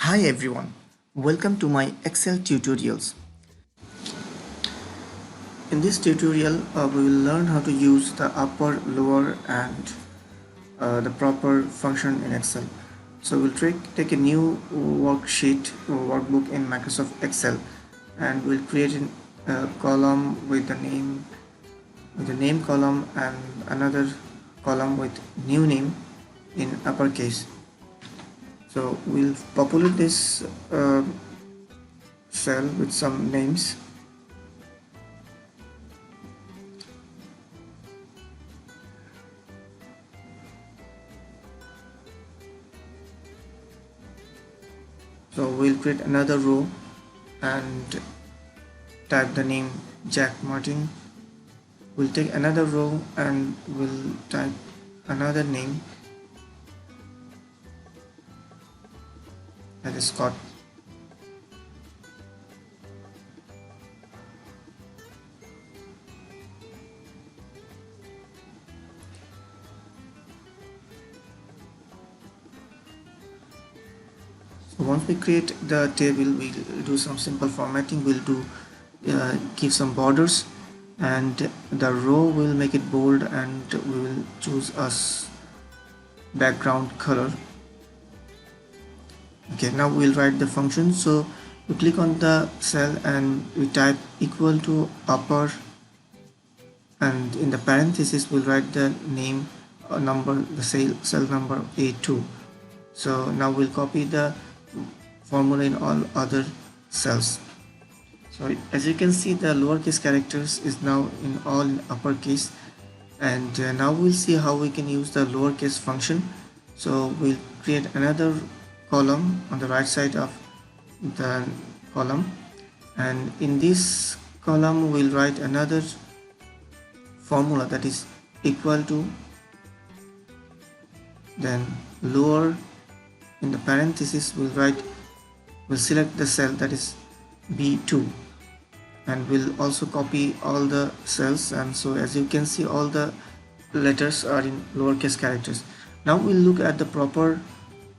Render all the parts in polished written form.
Hi everyone, welcome to my Excel tutorials. In this tutorial, we will learn how to use the upper, lower and the proper function in Excel. So we'll take a new worksheet or workbook in Microsoft Excel, and we'll create a column with the name column and another column with new name in uppercase. So we'll populate this cell with some names. So we'll create another row and type the name Jack Martin. We'll take another row and we'll type another name, that is Scott. So once we create the table, we'll do some simple formatting. We'll do give some borders, and the row will make it bold, and we will choose a background color. Okay, now we'll write the function. So we click on the cell and we type equal to upper, and in the parenthesis we'll write the name number, the cell number A2. So now we'll copy the formula in all other cells. So as you can see, the lowercase characters is now in uppercase, and now we'll see how we can use the lowercase function. So we'll create another column on the right side of the column, and in this column we'll write another formula, that is equal to, then lower, in the parenthesis we'll select the cell, that is B2, and we'll also copy all the cells. And so as you can see, all the letters are in lowercase characters. Now we'll look at the proper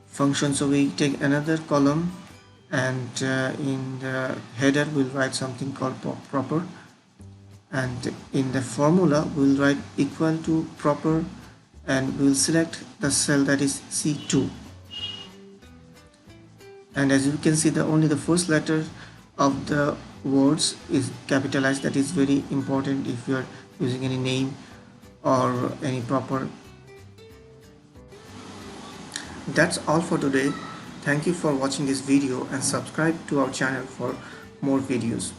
function. So we take another column, and in the header we'll write something called proper, and in the formula we'll write equal to proper, and we'll select the cell, that is C2. And as you can see, only the first letter of the words is capitalized. That is very important if you are using any name or any proper. That's all for today. Thank you for watching this video, and subscribe to our channel for more videos.